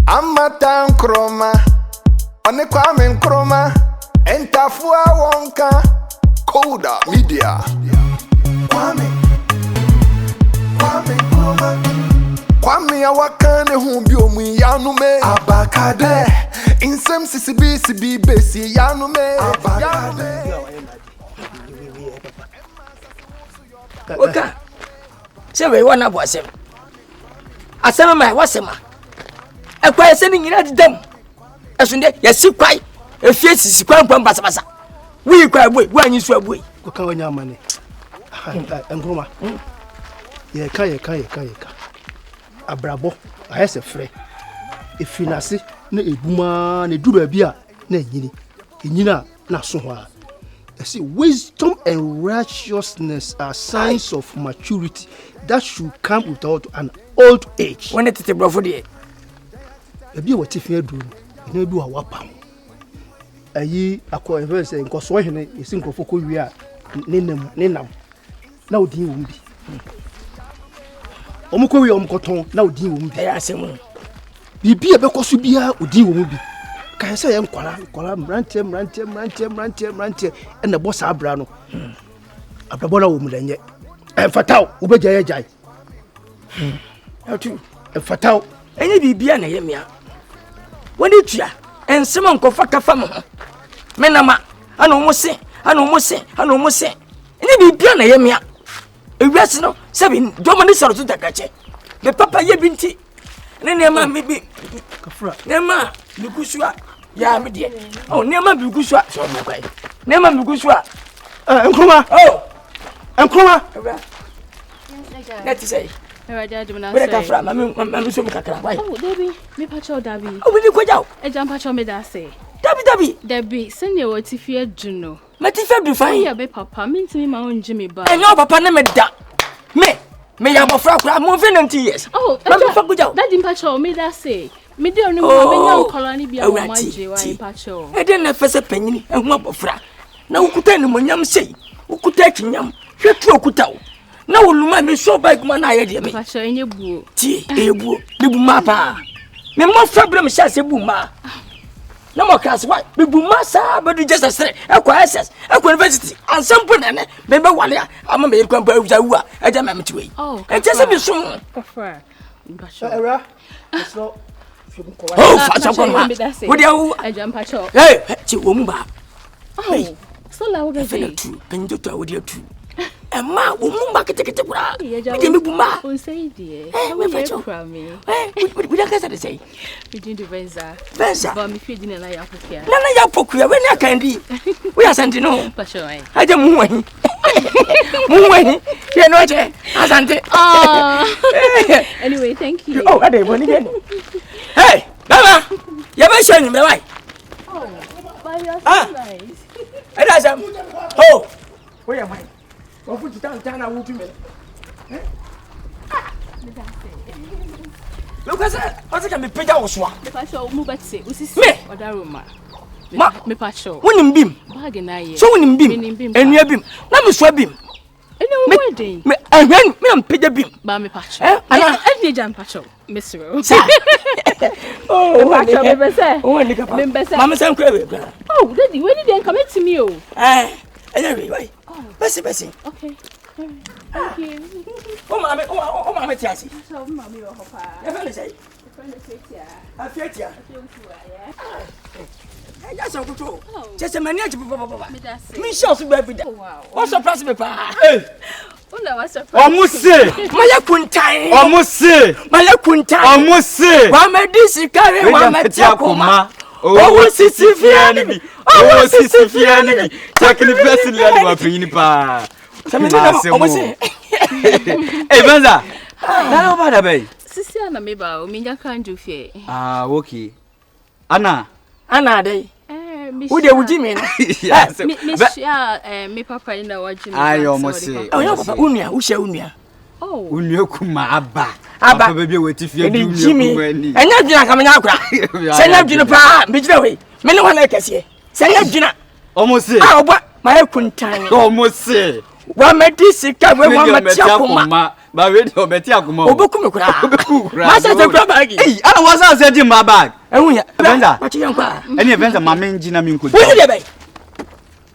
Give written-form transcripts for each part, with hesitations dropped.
Amata Nkrumah One Kwame Nkrumah Entafua Wonka KODA Media Kwame Nkrumah Kwame awakane humbi omu yanu me abakade insem CCB besi yanu me abakade Oka sewe wana bo asem asem ma wasema ekwa ese ni nyina didam esunde yesi kwai efie sisi kwankwan basabasa wi kwa boy wanyi so aboy Oka wanya amane Nkrumah ye ka abrabo ayese frɛ efinase na ebuma na duru bia na enyina na so ho a see wisdom and righteousness are signs of maturity that should come without an old age when it brofo de ebi e wati fi aduru na ebi wa wapam ayi akọ ever say nkoso hene esi nkrofo ko wi a nenam na odin wo bi omukọ wi omukọton na odin wo mu bi asem bibi e bekoso bia odin wo mu bi kan say nkwala mrantie na bo sa abra no abrabo na wo mu danye enfataw wo be jaye jai atu enfataw enye bibia na yemia woni tua ensem nkofa kafa mo menama ana omose enye bibia na yemia ewiase no sebi doma ni soro to takache me papa ye binti ne nema me bi kafra nema bigusua ya me de oh nema bigusua so me kwai nema bigusua Nkrumah Nkrumah let say Raja Adwoa we kafra mami so me kakra why oh Debbie me pacho Dabi oh we ni kwaja e jam pacho me da say Debbie send your tifi adjuno Matifa be fine. Ya be papa, me ntimi ma onje me ba. And your papa na me da. Me ya bofra kra mo 20 years. Oh, me fa guja. That din pacho me da say. Me de onu ma be nya nkola ni bia ma je wa pacho. E de na fese panyini ehun abofra. Na ukuta ni monyam sei. Ukuta kinyam. Hwetu okuta wo. Na woluma me so bike ma na aye de me. Pacho enye buo. Ti ebuo. Ni bu ma pa. Me mo fa bre me sha se bu ma. Na mo class why be buma sa be do just asre ekwa SS ekwa university ansampo na ne be wale ama me kwampa awuja wu a eja ma metiwe e tese bi so kafra mpacho era so fibu ko wa oh fa so ko ma wo dia wu eja mpacho hey ti wo mu ba oh so la wo be fe tu penjo to wo dia tu e ma wo mu ba kete kura e de me buma on say die we mpacho we da kasa de say we din do Venza ba mi fi din na ya pokua na ya pokua we na kandi we asante no mpacho ai aje mu wani ye no je asante anyway thank you oh ade boni gen hey mama ya ba shani me why oh by your nice ada sam oh we ya mai wo fu tan na wo tu me Lucas, what's it me pay down so? Me pacho mu betse, usisi odaroma. Me pacho. Wonim bim. Bag na ye. So wonim bim. Enua bim. Na me so bim. Ene wedding. Me ahwan me am pay bim. Ba me pacho. Ana e jam pacho. Mesro. Oh, pacho me bese. Oh, ni ka pa. Me bese. Mama san kwa be. Oh, daddy, when did you come to me oh? Anyway, why? Bese. Okay. Thank you. Oh, mama tiasi. So, mommy or papa. You feel say? Afetia. I just want to. Just a manage papa. Me show so baby. Wow. What surprise me pa? Una was surprise. Omuse. Maya kuntai. Omuse. Wa medisi kare wa metia koma. Oh, sisi fiani bi. Takini pesi lali wa pini pa. Omuse. Hey Venza. Na no bada bay. Sisi ana meba o minya kanju fie. Okay. Ana dey. Me Who dey wuji me na? Yes. Me papa ina waji me. Ayo mose. Oh, your papa unua. Oh. Unua kuma aba. Papa baby weti fie du unua kuma ni. Enya dwuna kamanya akura. Senya dwuna pa, me gina we. Me ne wana kese. Senya dwuna. Omose. Oba, my kuntan. Omose. Wa medisi ka we wa matia kuma. Ba we do beti akuma. Obekum kura. Obekum kura. Ma say kura bag. Eh, ana wasa say jim bag. Ehun ya. Venza. Ma chiyan kwa. Eni Venza ma menji na minko. Wonyi de bay.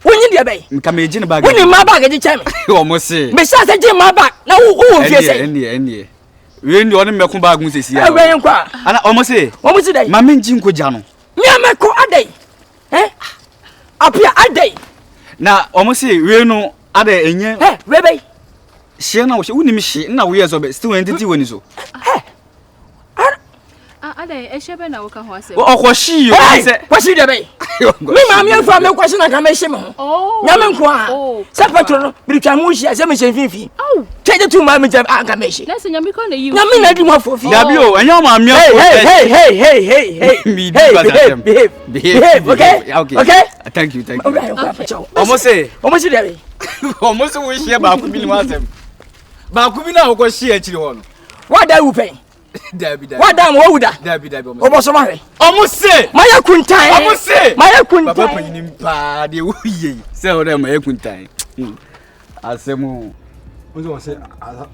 Wonyi de bay. Nka meji na bag. Woni ma bag ji chame. Omo se. Me say jim ma bag. Na wo fie say. Eni. We ndi oni mekun bag mu sesi ya. Ewen kwa. Ana omo se. Omo se dey. Ma menji nko ja no. Me ameko adai. Apia adai. Na omo se we no ada enye. We bay. She na wo she woni mi she na wo yeso be still entity woni so. Adai eshebe na woka ho ase. O shi yo se. Kwashi de bay. Me ma me fa me kwashi na ka me she me ho. Nyame nko a. Se patro no bi twa mu shi ase me she finfi. Cheje tu ma me je aka me she. Na se nyame ko na yi. Nyame na di mo fofi. Dabi o enya ma me. Hey. Behave, okay? Okay? Thank you. Okay. Almost say there. Almost we share ba ku bi ni wasem. Ba ku bi na wo ko share chiri ho no. What da you pay? Dabi. What da wo wuda? Dabi. Obo so ma hwe. Almost say Maya kuntan. Almost say Maya kuntan. Papa panyin pa de wo ye. Say o dem maya kuntan. Asemu. Ozo say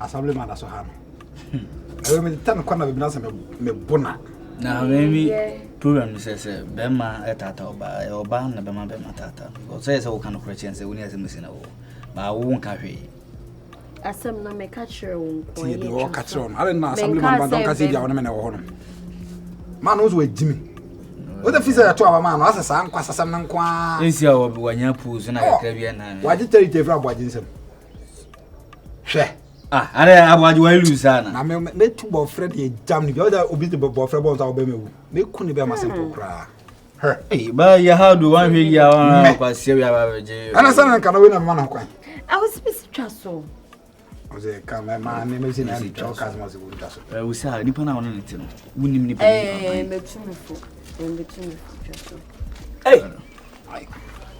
assemblyman aso ha no. Ewe me tan kwa na be na se me bona. Na maybe program say bema etata oba na bema tata. Go say wo kan ko chen say woni asem si na wo. Ba wo nka hwe. Asem na me catch you Ti de wo catch you. Ale na assemblyman ba don ka say bia wona me na wo ho no. Man ozo ejimi. O da fisa ya to aba man asa sa nkwa sasam na nkwa. Ensi a wo wanya pose na kakra bia na. Waje territory fra boaje nsem. Hwe. Are abwaji wa ilu sana. Na me tu bo friend ye jam ni bia o da obi te bo friend bo nta wo be mewu. Me ku ni be ma simple kra. Eh ba ya ha do wan hwe ya wan kwa se ya ba beje. Ana sana nka na we na ma na kwan. I was busy so. Oze ka me ma ne me si na to ka ma se wo twaso. We say nipa na wono nti no. Wunim nipa. Me tu me fo twaso. Hey.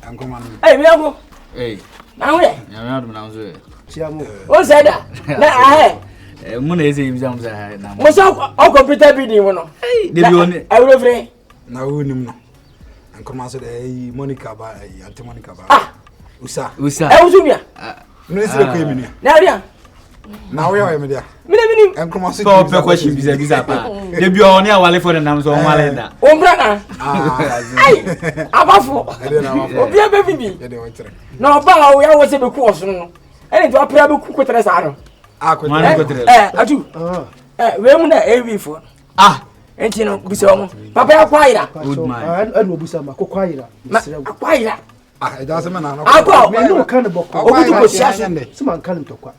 Ankoma no. Hey, me ago. Eh. Na we. Ya me adu na unzo. Chiamu. O say da. Na Mo na eze imjam za na. Mo so o computer building wo no. De bi oni. I will free. Na wonim no. Ankoma so de Monica ba Auntie Monica ba. Usa. E usumia. No esi ko yemi ni. Na ria. Na we o yemi dia. Minim. Ankoma so. So pe question biza pa. De bi oni awale for the nam so on wale da. O mbra na. Ai. Abafo. Obi ebe bibi. Ya de wo tere. Na oba wo ya wo se be ku oso no. Eni to apra be ku kotere sa no. Ko atu. We mu na fo. Enti no bisa mo. Papa ya kwaira. Good man. Anu obusa ma kwaira. Kwaira. E da se me na no. Me no kan boko. Obutu ko siaso. Sima kan ntokwa.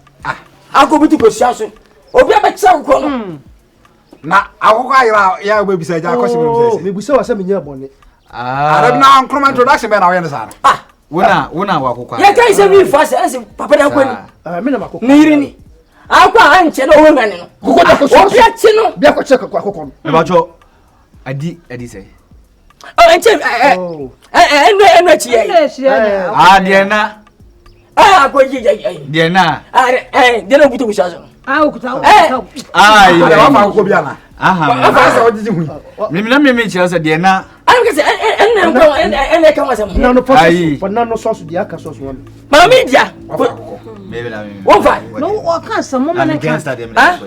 Obutu ko siaso. Obi abekisa ko no. Na akoko ayira ya obi bisa ja akosi me bisa. Me busa wa se me nya bone. Ara na Nkrumah introduction be na we ne sa. Wona wakokwa. Ya kai se bi fa se papa da kwani. Me na makoko. Niri ni. Akwa anche na wo ngane no. Kokoda ko so. Obi achi no. Bia ko check kwa akoko no. Me ba cho adi say. Anche enu achi ye. De na. Ko ji. De na. De na butu ko siaso. Okuta. Wa fa ko bia na. Wa fa ojiji hu. Me chira say de na. Am ke se enne kan wasam. Na no poso. Na no so dia ka so so. Mama dia. Maybe na me. Wo fa. No o kan samo ma na kan.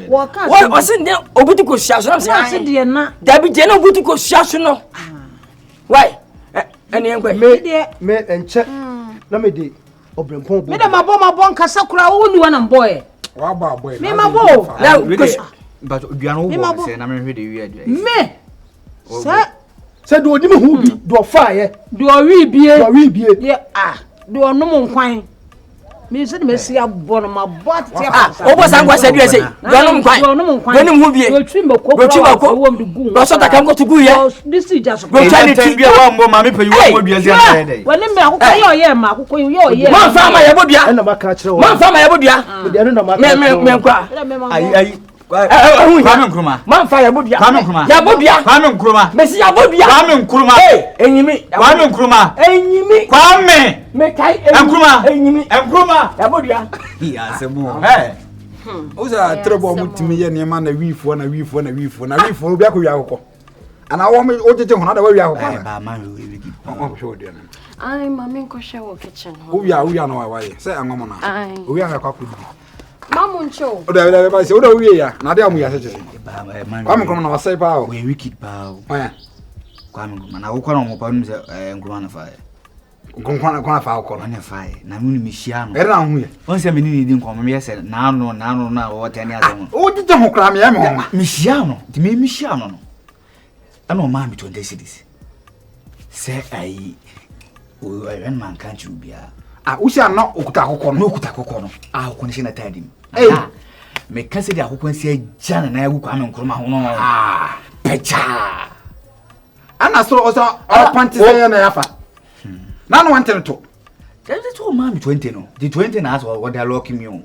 Wo kan. Wo sin de obutu ko siaso na se. Se de na. Dabi de na obutu ko siaso no. Why? Ene enkwe. Me enche. Na me de obrempon bo. Me da mabo nkasa kura wo ni wana mboye. Wa ba boy. Me mabo. Na but oduano wo say na me hwe de wi adu. Me. Se do odi me hu bi do fa ye. Do wi bie. Do wi bie. Ye do onum nkwan. Me se de me sia bo no mabo ate obo sangwa se bi ese. Do onum nkwan. Do nim hu bie. Do twi mako. Wo mdu gu. Do so ta kan go to gu ye. This is just go try to bia wa mbo ma me payi wo dua zi na dey. Wani me akoko ye ma akoko ye. Man fa ma ye bodua. E na maka kire wo. Man fa ma ye bodua. De no na maka. Me nkwa. Ai Kwame Nkrumah. Man fa ya bodua. Kwame Nkrumah. Ya bodua. Kwame Nkrumah. Me si ya bodua. Kwame Nkrumah. Enyimi. Kwame Nkrumah. Enyimi. Kwame. Me kai Nkrumah. Enyimi. Nkrumah. Ya bodua. Ya semo. Oza trebo mutimi ye ne ma na wifo na obi akọ wi akọ. Ana wo me ojeje ho na da wa wi akọ. Ba ma we wi. O hwe odi na. Ai mama nko hwe wo kitchen ho. Owi na wa ye. Say anwomo na. Owi akọ akọ di. Mamuncho. O da ba se o da wie ya. Na de amu ya se se. Kwame Nkrumah na wasai pa o. We wicked pa o. Oya. Kwame Nkrumah na wo kwa no mo pa no se Nkrumah na fa. Nkrumah kwa fa ko. Na fa. Na mu ni mihia no. E na hu ye. On se me ni di nkomo me yese na ano na wo tani asem. O di je ho kra me me ho. Mihia no. Di me mihia no no. Ana o ma mi 20 cities. Se ai o ren man kan chi ubia. Usi no okuta akokọ No okuta akokọ no. Akokọ ne na tadim. Me kan se di akokọ nsi agya na agu Kwame Nkrumah ho no. Pecha. Ana so o panti se na yafa. Na no wante to. Tell to mama 20 no. The 20 na aso what they lock me on.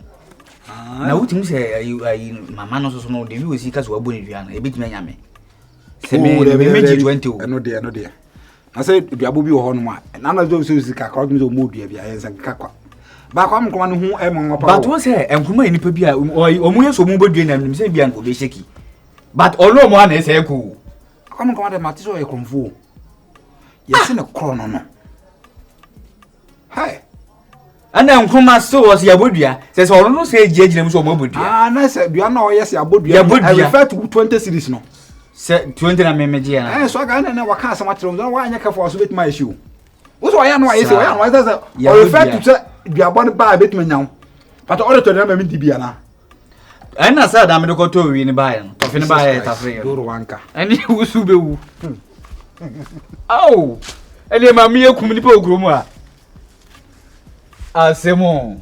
Na wutim se mama no so no de wi osi ka so aboni dua na e betimi anya me. Se me 20 o. No de. I said duabo bi wo ho no ma. Na na zo so sika ka odum zo mo dua bia yensa ka kwa. Ba kwa Nkrumah no hu e mo ngopa. But won say Nkrumah enipa bia o mu yeso mu bodua na nim se bia nko be sheki. But olo mo na se ku. Kwa Nkrumah de matiso e kromfo. Yesi ne kro no. Hi. Ana Nkrumah so was ya bodua. Se olo no se ejina mu so mo bodua. Na se dua na o yesi abodua. I refer to 20 series no. Se 20 na memeje na. So ga na waka asama tro no wa anya ka for so betima issue. Wo so ya no ayesi o ya no ayesi o refer to say duabo ne ba betima nyawo. But all to na me di bia na. Ana sa da me ko to wi ni ba ya no. To fi ni ba ya ta free. Doro wanka. Ani wusu be wu. Au. Ele ma mi ekum ni pa ogromu a. Asemo.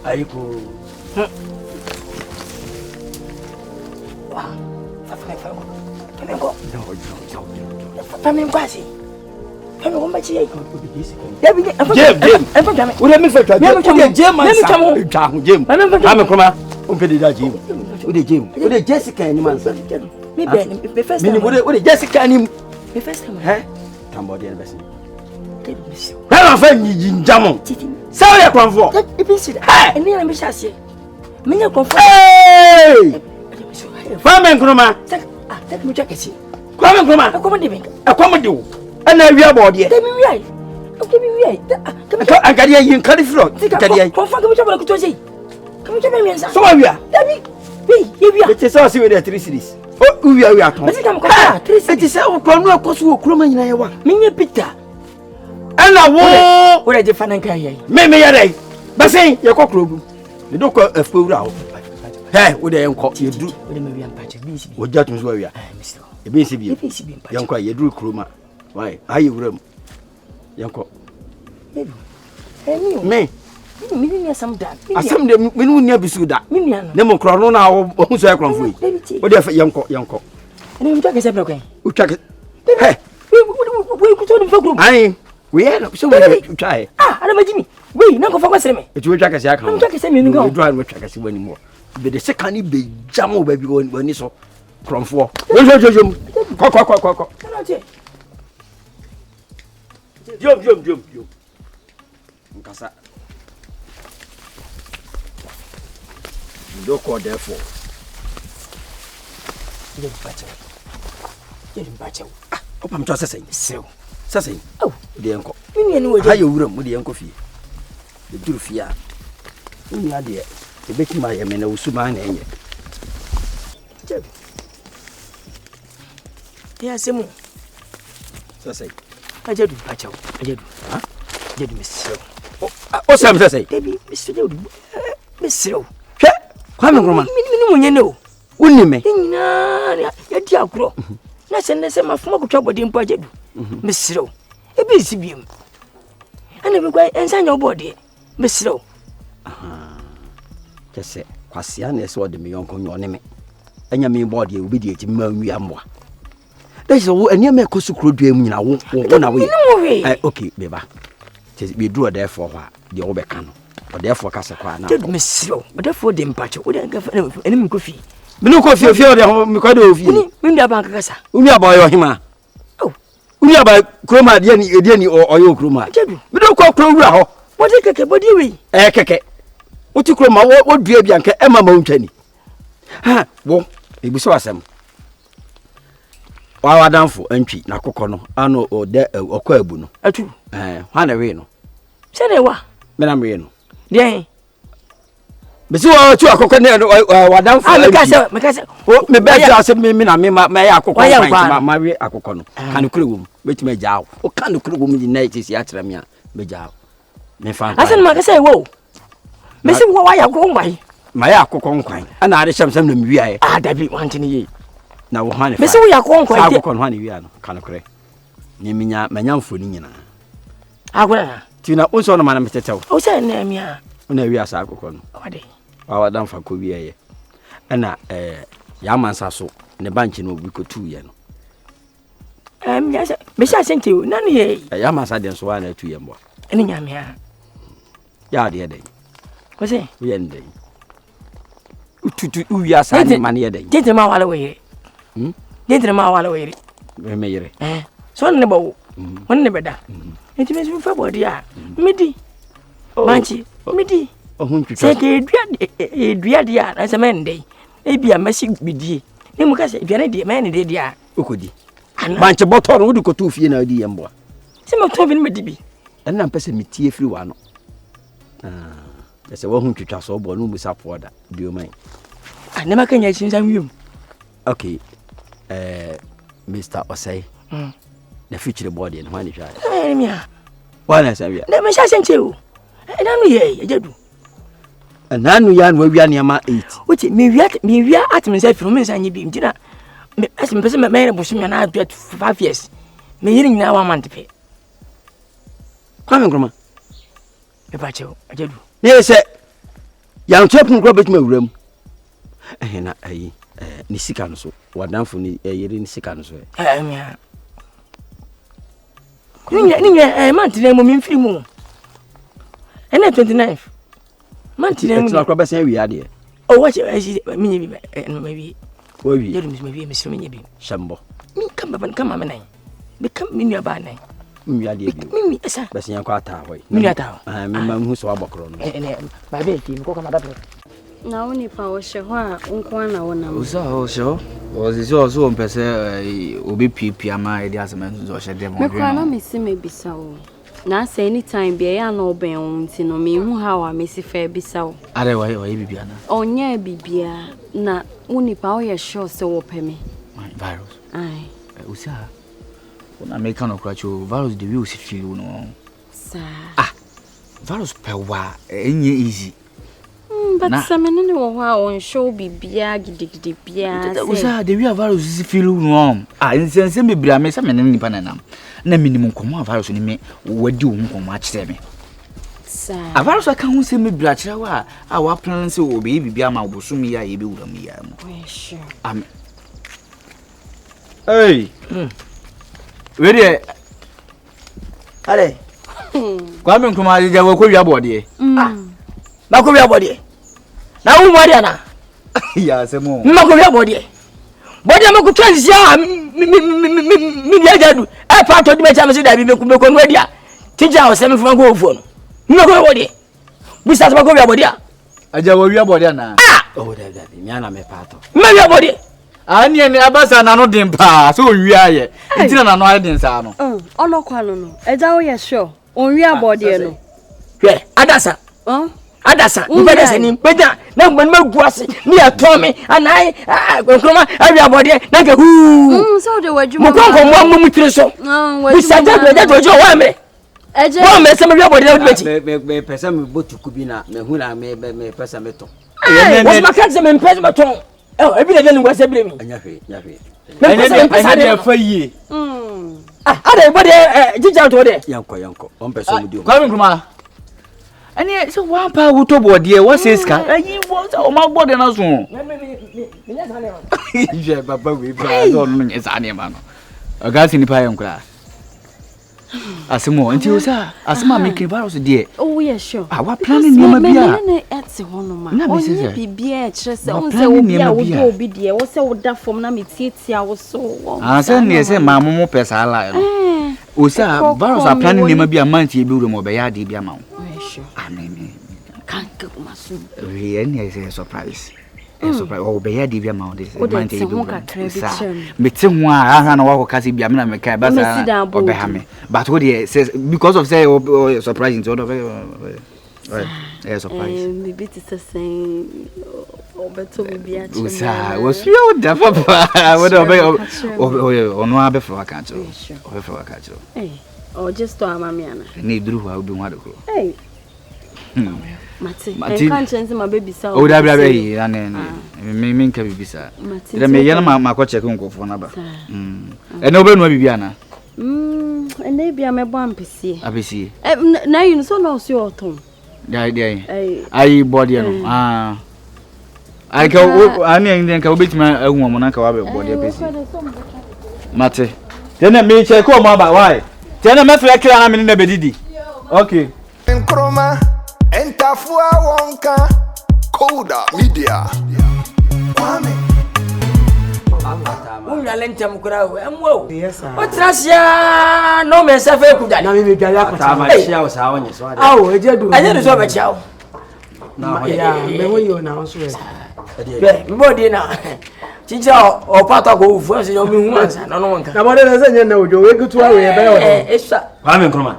Aiko. Wah, Family quasi. Family come back here. Jam. We let me fetch. Jam. I'm Nkrumah. Umpedi da Jim. We the Jim. We the Jessica ni man. Maybe the first time. We the Jessica ni. The first time. Eh? Tambo dey best. Where am I jam? Say you come for. Hey! Eni na me chase. Me na come for. Hey! Kwame Nkrumah. Take me check it. Kwame Nkrumah. Accommodate you. And I wear body. Tell me why. Okay, me why. Agya yin carry floor. Agya. Come for me trouble to say. Come to me answer. So we are. We are. It is all see with the 3 cities. Oh, we are come. But come 3 cities. It is all come no kosu Nkrumah nyina ye wa. Me nye Peter. Ana wo ore je fanan kan ye me yare ba sen ye kokrogu me do ko afowura ho he wo de enko ye duru wo de me wi ampache bi si bi wo jatun so wi a e bi si bi ye enko ye duru kroma why ayi wuram ye enko me ni asam da asam de me nu nia bisu da me nia no ne mo kro no na wo hu so e kronfo yi wo de ye enko ene mi take se bre kwen wo take he we ku to ni fagrum ai we are so we try ana majimi we na ko focus me e tu twa kase aka mo twa kase me ngo do an twa kase wani mo be de second be jam o ba bi woni so kromfo we so ko Jom. Nkansah. You call therefore. Yen bacho. Opa mcho sesey. Sew. Sesey. Oh, De enko. Mini ni Ha ye wura mu de enko fie. De duru fie a. Ni ade e beti ma ye me na usuma na enye. Ya semu. Sesey. Ajadu bacho. Ajadu. Ha? Ajadu mesew. O sam sesey. Baby, mesew. Mesew. Hwe. Kwame Nkrumah. Mini munye no. Wonni me. Nyina ya di akro. Na se mafuma kutwa body mpo ajadu. Mesew. Ebi sibiem. Ana me kwa ensanya obode. Mesew. Kese kwasia na ese ode me yonko nyone me. Anya me body e obi di eti ma nwi amwa. That's wo anya me kosukro dua mu nyina wo na we. Okay, beba. We draw there for her. The obeka no. But therefore kase kwa na. Ajadu mesew. Therefore de mpacho. Wo de ngafa enim kofi. Minu kofi de ho me kwade ofi. Mimi aba kasa. Uni aba yo hima. Oh. Uni aba kroma de ni oyo kroma. Ajadu. Minu ko kro wura ho. Body keke body we. Keke. Oti kroma wo dua bia nka ema ma untwani. Ha, wo ebuso asem. Wa danfo antwi na kokko no ano ode okọ abu no. Atu. Hwa na we no. Se de wa. Me na me no. Den. Besi wo tu akokọ ne wa danfo. Me kase. O me be ja asem me na me ma ya akokọ ma we akokọ no. Kan kure wom. Beti me jaaw. O kan kure wom di na itisi a kire me a me jaaw. Me fan. Asen ma kase wo. Me se wo wa ya ko ngwan. Ma ya akokọ nkwan. Ana ade hyamsam na me wi aye. Dabi wantene ye. Na wo hane fa. Me se wo ya ko nkwan. Sa akokọ no hane wi ano kan kure. Ni minya manyamfo ni nyina. Agora. Tina unso no mana metetew. O se na mi a. Una wi asa akokọ no. Wade. Wa danfa ko wi aye. Ana ya mansa so ne banchi no obi ko tu ye no. Ya se me sha sente o na ne Ya mansa den so wa na tu ye mbo. eni nyame a. Ya de den. Ko se? Wi en den. Ututu wi asa ni man ye den. Tete ma wala we. Tete ma wala we. Me yere. So ne bawo. Won ne beda. Enti me fa body a. Medi. Manchi. Medi. Ohun twitwa. Se ke dua dia na se men dey. E bia masi bidie. Ne mu ka se dua ne dia men dey dia. Okodi. Manchi botoro wo du ko tu fie na odi ye mbo. Se mo to bi ne medi bi. Na mpese metie firi wa no. Se wo hun twitwa so bo no mu support da dio man. Ne maka nya chin san wiem. Okay. Mr. Osei. Na future body en hwani hwa. Mia. Wana sa bia. Na me sha sente o. Na no ye ajadu. Nanu ya no wia ne ma 8. Uti me wia atme say from me sanye bi ntina. Me asim pese me na bosu me na 5 years. Me yiri nyina 1 month pe. Kwame Nkrumah. Me ba che ajadu. Ne se ya ntwepun kro betima wuram. Na ayi ni sika no so. Wadanfo ni yiri ni sika no so. Mia. Ni month na mo mi mfiri mu. Ena 29. Month na mo. Tina kro besen wi ade. Oh, what you me maybe. Wo wi. You maybe me so me bi. Shambo. Me come me nai. Be come me nua ba nai. Mi ade bi. Me esa. Besen yakwa ata hoy. Me ata. Me ma hu so abokro no. Ba be ki ko kama da. Na woni pa wo hye ho a nko na wona mo. Usa ho sho. So mpese obi pipia ma ide asema nzo hye dem. Me kwa na me si me bisa wo. Na say anytime be ya na oben nti no me hu ha wa me si fa bisa wo. Are wa bibia na. Onya bibia na woni pa wo hye sure se wo peme. Virus. Ai. Usa. Ona American okwacho virus de we usi feel no. Sa. Virus pewa enye easy. But some men wo ha on show bibia gidigidi bia. Usa de we virus usi feel no. Nsense bibia me se men nipa nanam. Na minimum komo virus ni me wadi wo komo a kire me. Sa. Virus aka hu se me bia kire wa wa plan se obi bibia ma obosum ya ye be wuram ya mo. Sure. Hey. Where Ale. Kwame Nkrumah Agya wo ko wi abode. Na ko wi abode. Na wo mo ade na. Ya se mo. Ma ko wi abode. Bode ma ko transia mi ajadu. Pa to di me chama se da bi me ko no dia. Tija o semi fuma go phone. No go body. We start go be body. Agya wo wi body na. Oh that nya na me pato. Me wi body. Ani ani abasa na no dem pa so wi aye. Ntina na no aye den sa no. Ono kwa no. Agya wo ye sure. On wi body no. Hwe, adasa. Adasa, mbeda ni mbeda na maguase ni atomi anai Nkrumah wi body na ke hu. So de wadwuma. Mo kon mo mutire so. We saja de dojo wa me. Wa me se me wi body na beti. Me pesa me botuku bi na me hu na me pesa me to. What's my can't say me pesa me to. Ebi na ni wase bire mi. Anya hwe. Me pesa de fa yi. Ada body jija to de. Yanko. On pesa mu di. Kwame Nkrumah. Ani so one pa wuto body what says ka? Ayi wo o ma body na so. Me nya sane ma. Je baba we bra so no nya sane ma no. Oga sini pa yankura. Asimo nti o sa asima me kin virus de. Oh yeah sure. Wa planning ni ma bia. Me etse hono ma. Na me se bibia e kire se on se obi a wo do obi de wo se wo da fom na me tietia wo so. Se ne se ma mo pesa ala no. O sa virus a planning ni ma bia manti e bi wuro mo be ya de bia ma wo. Amen. Can't go masu. Really, is a surprise. A surprise. Oh, be here, Divya Mount. Me tell one, I ran over because he be a man, I can't be but what he says because of say, surprising sort of a surprise. Maybe it's the same. Better be a was you, the papa? What oh, no, before I catch you. Before I catch you. Or just to Amamiana. Need Drew, I'll do what hey. Mati, I can't change my baby so. Oh, that baby, and me can be sir. Let me yell my coach for number. And nobody will be Biana. And maybe I'm a bumpy. I see. Now you so lost your tone. The idea. I body. I go, I mean, can beat my own woman. I can have a body. Mate, then I may check home about why. Tell them if I'm in the bedidi. Okay. Nkrumah entafua wonka KODA media. Kwame. Lentem kura we amwo. Yes sir. Otrasia no me safa kuda. Na me dwale akota ma chia o sa wonye so ade. Awo ejedu. Ejedu so be chia o. Na ya me wo yo na so e. Be mbodi na. Chicha o pata ko ufu ase yo mi hu ansa no no nka. Na bode na se nye na ojo we kutu awe e be o. Esa. Kwame Nkrumah.